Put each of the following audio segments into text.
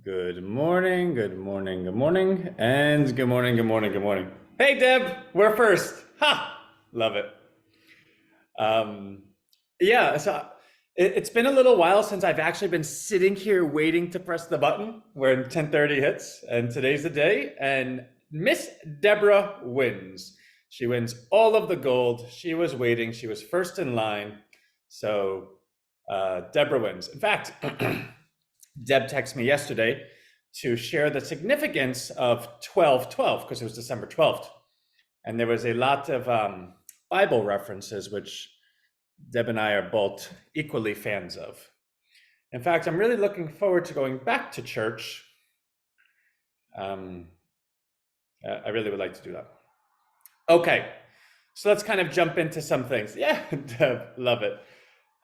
Good morning, good morning, good morning, and good morning, good morning, good morning. Hey, Deb, we're first. Ha! Love it. Um, yeah, so it's been a little while since I've actually been sitting here waiting to press the button when 10:30 hits, and today's the day, and Miss Deborah wins. She wins all of the gold. She was waiting. She was first in line. So Deborah wins. In fact, Deb texted me yesterday to share the significance of 12/12 because it was December 12th. And there was a lot of Bible references, which Deb and I are both equally fans of. In fact, I'm really looking forward to going back to church. I really would like to do that. Okay, so let's kind of jump into some things. Yeah, Deb, love it.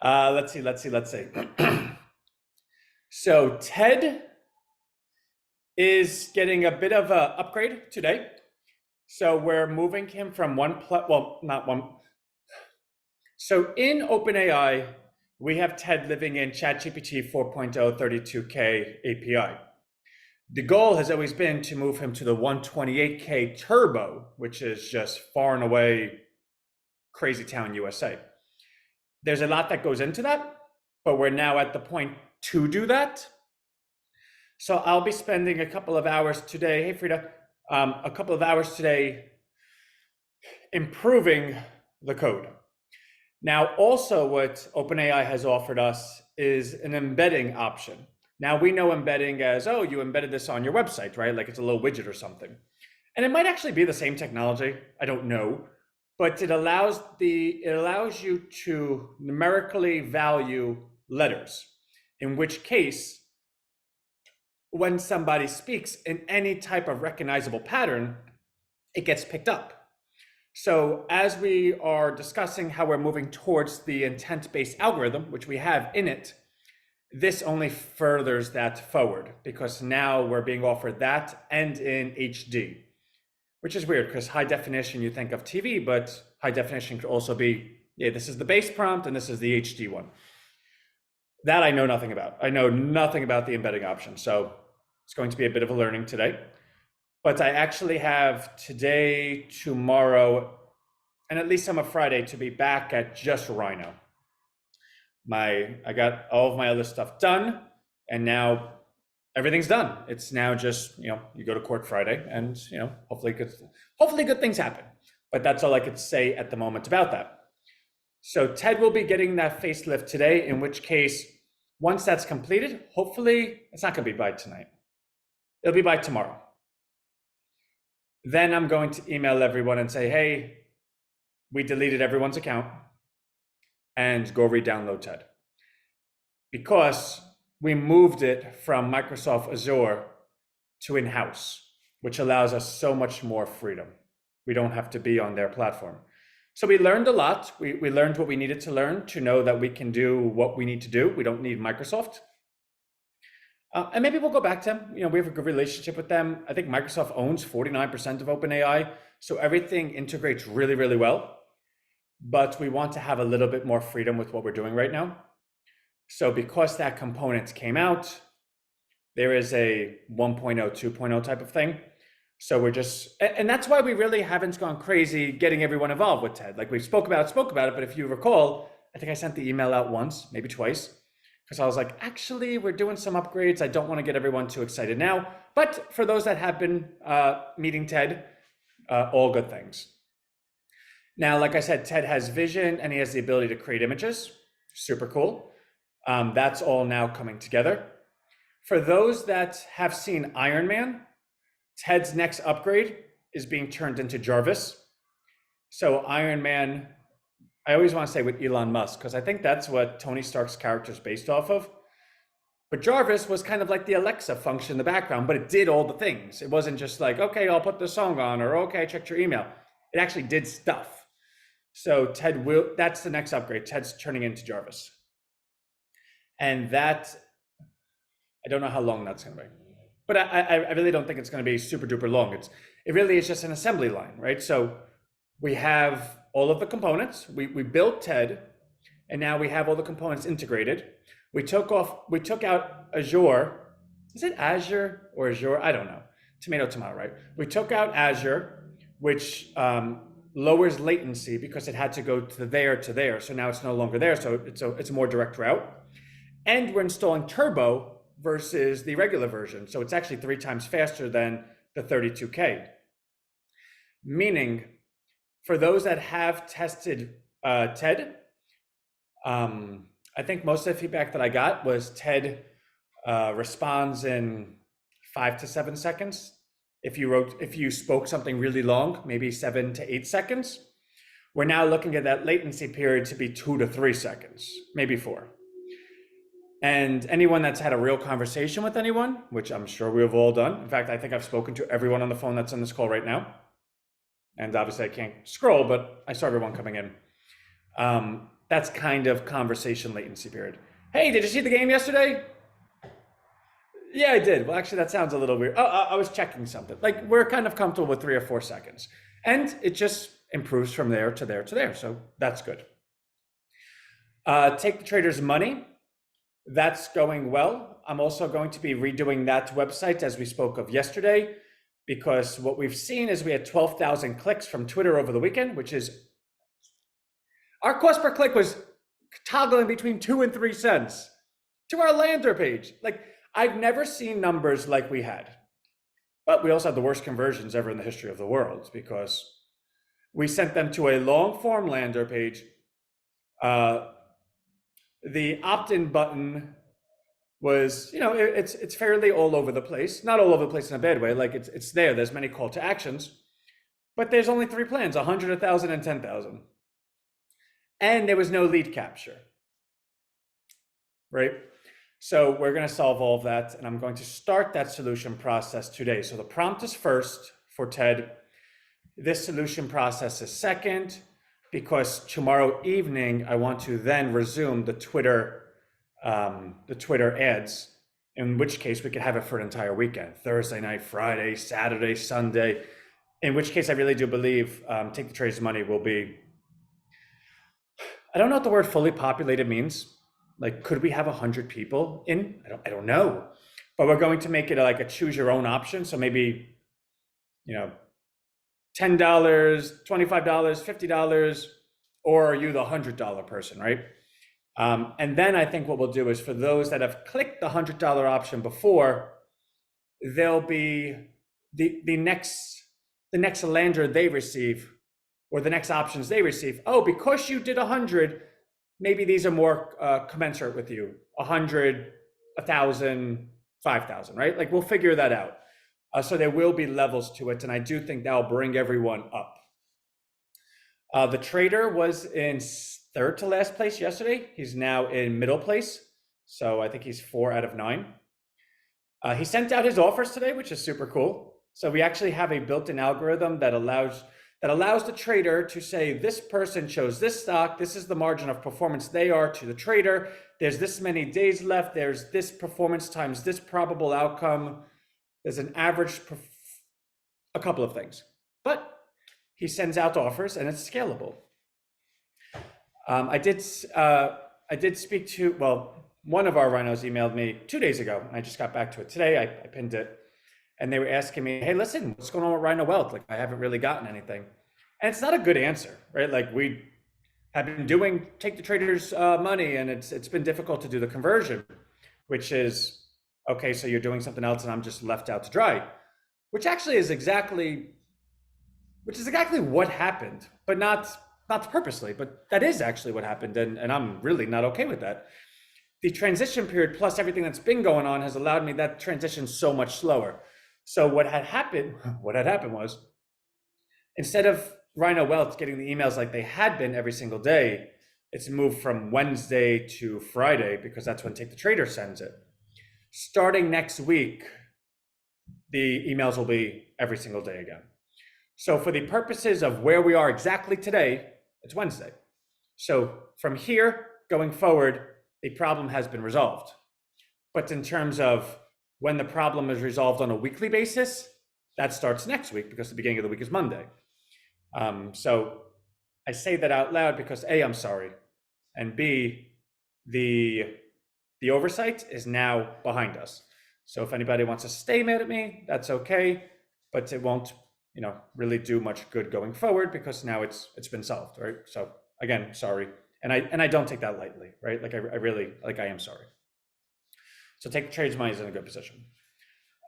Let's see. So Ted is getting a bit of an upgrade today. So we're moving him from not one. So in OpenAI, we have Ted living in ChatGPT 4.0 32K API. The goal has always been to move him to the 128K Turbo, which is just far and away crazy town USA. There's a lot that goes into that, but we're now at the point to do that. So I'll be spending a couple of hours today, hey Frida, a couple of hours today improving the code. Now, also what OpenAI has offered us is an embedding option. Now we know embedding as, oh, you embedded this on your website, right? Like it's a little widget or something. And it might actually be the same technology, I don't know, but it allows you to numerically value letters, in which case, when somebody speaks in any type of recognizable pattern, it gets picked up. So as we are discussing how we're moving towards the intent-based algorithm, which we have in it, this only furthers that forward because now we're being offered that and in HD, which is weird because high definition, you think of TV, but high definition could also be, yeah, this is the base prompt and this is the HD one. That I know nothing about. I know nothing about the embedding option. So it's going to be a bit of a learning today. But I actually have today, tomorrow, and at least on a Friday to be back at just Rhino. I got all of my other stuff done, and now everything's done. It's now just, you go to court Friday, and hopefully good things happen. But that's all I could say at the moment about that. So Ted will be getting that facelift today, in which case, once that's completed, hopefully it's not going to be by tonight. It'll be by tomorrow. Then I'm going to email everyone and say, hey, we deleted everyone's account and go re-download TED. Because we moved it from Microsoft Azure to in-house, which allows us so much more freedom. We don't have to be on their platform. So we learned a lot. We learned what we needed to learn to know that we can do what we need to do. We don't need Microsoft. And maybe we'll go back to them. We have a good relationship with them. I think Microsoft owns 49% of OpenAI. So everything integrates really, really well. But we want to have a little bit more freedom with what we're doing right now. So because that component came out, there is a 1.0, 2.0 type of thing. So we're just, and that's why we really haven't gone crazy getting everyone involved with TED. Like we spoke about it, but if you recall, I think I sent the email out once, maybe twice, because I was like, actually, we're doing some upgrades. I don't want to get everyone too excited now. But for those that have been meeting TED, all good things. Now, like I said, TED has vision and he has the ability to create images. Super cool. That's all now coming together. For those that have seen Iron Man, Ted's next upgrade is being turned into Jarvis. So Iron Man, I always want to say with Elon Musk, because I think that's what Tony Stark's character is based off of. But Jarvis was kind of like the Alexa function in the background, but it did all the things. It wasn't just like, okay, I'll put the song on, or okay, I checked your email. It actually did stuff. So that's the next upgrade. Ted's turning into Jarvis. And that, I don't know how long that's going to be. But I really don't think it's going to be super duper long. It really is just an assembly line, right? So we have all of the components. We built TED, and now we have all the components integrated. We took out Azure is it Azure or Azure? I don't know. Tomato, tomato, right? We took out Azure, which lowers latency because it had to go to there. So now it's no longer there. So it's a more direct route. And we're installing Turbo versus the regular version. So it's actually 3 times faster than the 32K. Meaning, for those that have tested TED, I think most of the feedback that I got was TED responds in 5 to 7 seconds. If you spoke something really long, maybe 7 to 8 seconds. We're now looking at that latency period to be 2 to 3 seconds, maybe 4. And anyone that's had a real conversation with anyone, which I'm sure we've all done. In fact, I think I've spoken to everyone on the phone that's on this call right now. And obviously I can't scroll, but I saw everyone coming in. That's kind of conversation latency period. Hey, did you see the game yesterday? Yeah, I did. Well, actually, that sounds a little weird. Oh, I was checking something. Like, we're kind of comfortable with 3 or 4 seconds. And it just improves from there to there to there. So that's good. Take the trader's money. That's going well. I'm also going to be redoing that website as we spoke of yesterday, because what we've seen is we had 12,000 clicks from Twitter over the weekend, which is, our cost per click was toggling between 2 and 3 cents to our lander page. Like, I've never seen numbers like we had. But we also had the worst conversions ever in the history of the world, because we sent them to a long form lander page. The opt-in button was, it's fairly all over the place. Not all over the place in a bad way. Like, it's there. There's many call to actions. But there's only 3 plans, 100, 1,000, and 10,000. And there was no lead capture, right? So we're going to solve all of that, and I'm going to start that solution process today. So the prompt is first for TED. This solution process is second, because tomorrow evening I want to then resume the Twitter ads, in which case we could have it for an entire weekend, Thursday night, Friday, Saturday, Sunday, in which case I really do believe Take the Trader's Money will be, I don't know what the word fully populated means. Like, could we have 100 people in? I don't know. But we're going to make it like a choose your own option. So maybe, $10, $25, $50, or are you the $100 person, right? And then I think what we'll do is, for those that have clicked the $100 option before, they'll be the next lander they receive, or the next options they receive. Oh, because you did 100, maybe these are more commensurate with you. 100, 1,000, 5,000, right? Like, we'll figure that out. So there will be levels to it, and I do think that'll bring everyone up. The trader was in 3rd to last place yesterday. He's now in middle place. So I think he's 4 out of 9. He sent out his offers today, which is super cool. So we actually have a built-in algorithm that allows the trader to say, this person chose this stock, this is the margin of performance they are to the trader, there's this many days left, there's this performance times this probable outcome, there's an average, a couple of things. But he sends out offers, and it's scalable. I did speak to, one of our rhinos emailed me 2 days ago, and I just got back to it today. I pinned it, and they were asking me, hey, listen, what's going on with Rhino Wealth? Like, I haven't really gotten anything. And it's not a good answer, right? Like, we have been doing Take the Trader's money, and it's been difficult to do the conversion, which is, okay, so you're doing something else and I'm just left out to dry, which is exactly what happened, but not purposely, but that is actually what happened. And I'm really not okay with that. The transition period plus everything that's been going on has allowed me that transition so much slower. So what had happened was, instead of Rhino Wealth getting the emails like they had been every single day, it's moved from Wednesday to Friday, because that's when Take the Trader sends it. Starting next week, the emails will be every single day again. So for the purposes of where we are exactly today, it's Wednesday. So from here going forward, the problem has been resolved. But in terms of when the problem is resolved on a weekly basis, that starts next week, because the beginning of the week is Monday. So I say that out loud because A, I'm sorry, and B, the oversight is now behind us. So if anybody wants to stay mad at me, that's okay, but it won't, really do much good going forward because now it's been solved, right? So again, sorry, and I don't take that lightly, right? Like I really I am sorry. So take the trades money is in a good position.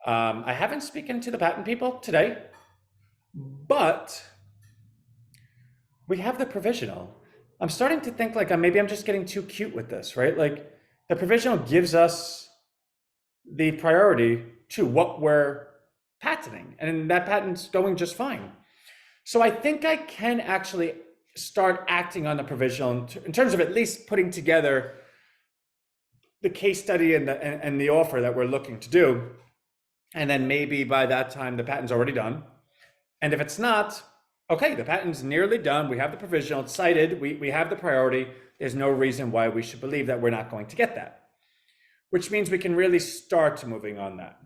I haven't spoken to the patent people today, but we have the provisional. I'm starting to think like maybe I'm just getting too cute with this, right? Like the provisional gives us the priority to what we're patenting, and that patent's going just fine. So I think I can actually start acting on the provisional in terms of at least putting together the case study and the offer that we're looking to do. And then maybe by that time, the patent's already done. And if it's not, okay, the patent's nearly done. We have the provisional, it's cited, we have the priority. There's no reason why we should believe that we're not going to get that, which means we can really start moving on that.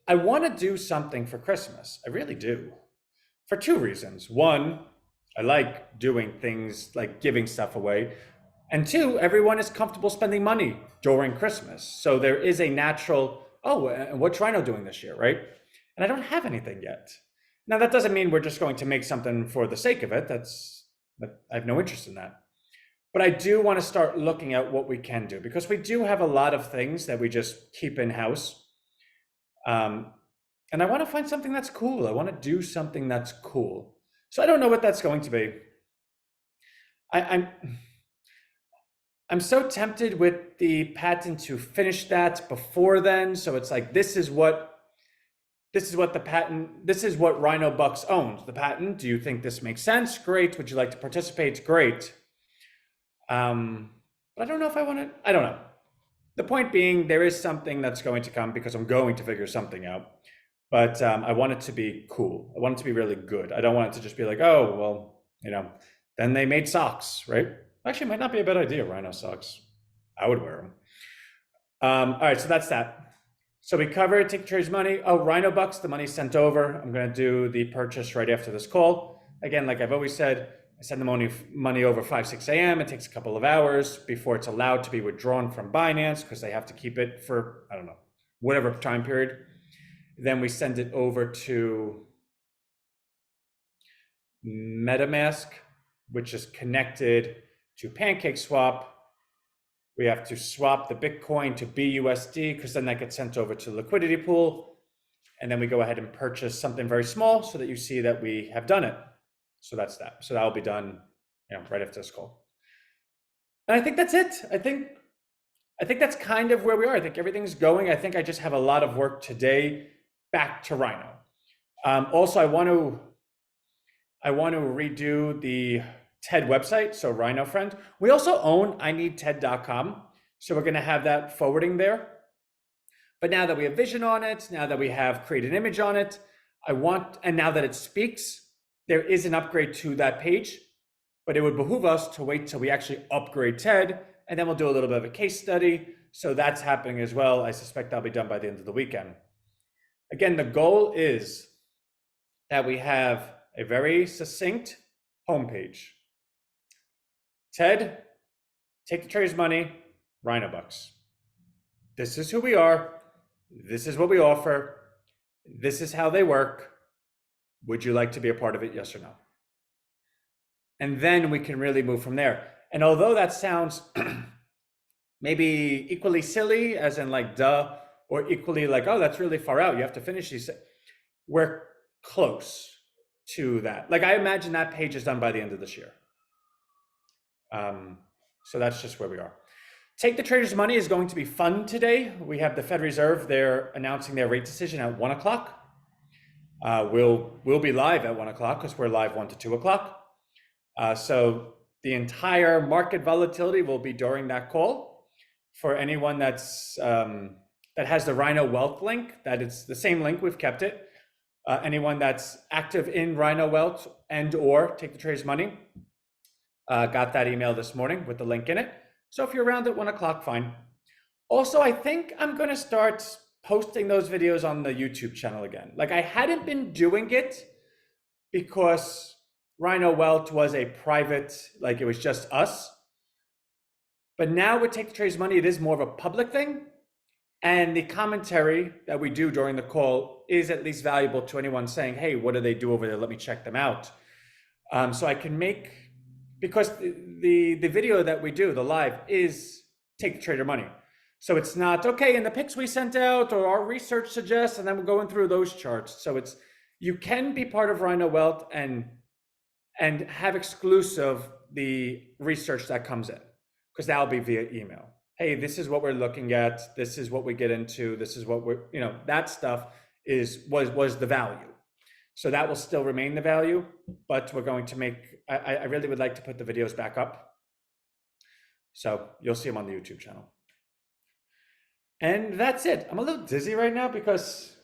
I want to do something for Christmas. I really do. For two reasons. One, I like doing things like giving stuff away. And two, everyone is comfortable spending money during Christmas. So there is a natural, and what's Rhino doing this year, right? And I don't have anything yet. Now, that doesn't mean we're just going to make something for the sake of it. I have no interest in that. But I do want to start looking at what we can do because we do have a lot of things that we just keep in-house. And I want to find something that's cool. I want to do something that's cool. So I don't know what that's going to be. I'm so tempted with the patent to finish that before then. So it's like, this is what Rhino Bucks owns, the patent. Do you think this makes sense? Great. Would you like to participate? Great. But I don't know if I want to, I don't know. The point being, there is something that's going to come because I'm going to figure something out. But I want it to be cool. I want it to be really good. I don't want it to just be like, oh, well, then they made socks, right? Actually, it might not be a bad idea, Rhino socks. I would wear them. All right, so that's that. So we covered take trades money. Oh, Rhino Bucks, the money's sent over. I'm going to do the purchase right after this call. Again, like I've always said, I send the money over 5, 6 a.m. It takes a couple of hours before it's allowed to be withdrawn from Binance because they have to keep it for, I don't know, whatever time period. Then we send it over to MetaMask, which is connected to PancakeSwap. We have to swap the Bitcoin to BUSD because then that gets sent over to the liquidity pool. And then we go ahead and purchase something very small so that you see that we have done it. So that's that. So that will be done right after this call. And I think that's it. I think that's kind of where we are. I think everything's going. I think I just have a lot of work today back to Rhino. Also, I want to redo the TED website, so Rhino friend. We also own ineedted.com, so we're going to have that forwarding there. But now that we have vision on it, now that we have created an image on it, and now that it speaks, there is an upgrade to that page, but it would behoove us to wait till we actually upgrade TED, and then we'll do a little bit of a case study. So that's happening as well. I suspect that'll be done by the end of the weekend. Again, the goal is that we have a very succinct homepage. TED, take the trader's money, Rhino Bucks. This is who we are. This is what we offer. This is how they work. Would you like to be a part of it? Yes or no? And then we can really move from there. And although that sounds maybe equally silly, as in like duh, or equally like, oh, that's really far out, you have to finish these, we're close to that. Like I imagine that page is done by the end of this year. So that's just where we are. Take the trader's money is going to be fun today. We have the Fed Reserve. They're announcing their rate decision at 1 o'clock. We'll be live at 1 o'clock because we're live 1 to 2 o'clock. So the entire market volatility will be during that call. For anyone that's that has the Rhino Wealth link, that it's the same link, we've kept it. Anyone that's active in Rhino Wealth and or take the trader's money, got that email this morning with the link in it. So if you're around at 1 o'clock, fine. Also, I think I'm going to start posting those videos on the YouTube channel again. Like I hadn't been doing it because Rhino Wealth was a private, like it was just us. But now with Take the Trader's Money, it is more of a public thing. And the commentary that we do during the call is at least valuable to anyone saying, hey, what do they do over there? Let me check them out. So I can make, because the video that we do, the live, is take the trader money. So it's not, okay, and the picks we sent out or our research suggests, and then we're going through those charts. So it's, you can be part of Rhino Wealth and have exclusive the research that comes in, because that'll be via email. Hey, this is what we're looking at. This is what we get into. This is what we're, that stuff was the value. So that will still remain the value, but we're going to make, I really would like to put the videos back up. So you'll see them on the YouTube channel. And that's it. I'm a little dizzy right now because,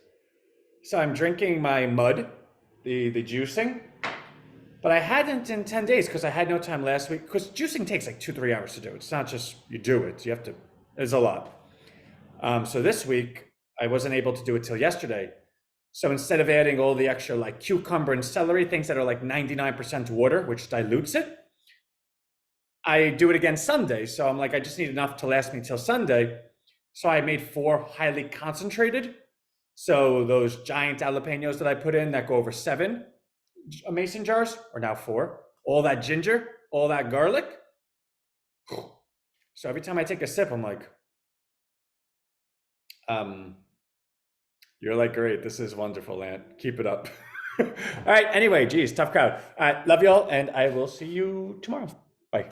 so I'm drinking my mud, the juicing, but I hadn't in 10 days because I had no time last week, because juicing takes like 2-3 hours to do. It's not just you do it, you have to, there's a lot. So this week I wasn't able to do it till yesterday. So instead of adding all the extra like cucumber and celery, things that are like 99% water, which dilutes it, I do it again Sunday. So I'm like, I just need enough to last me till Sunday. So I made 4 highly concentrated. So those giant jalapenos that I put in that go over 7 mason jars are now 4. All that ginger, all that garlic. So every time I take a sip, I'm like, you're like, great, this is wonderful, Ant. Keep it up. All right, anyway, geez, tough crowd. All right, love y'all, and I will see you tomorrow. Bye.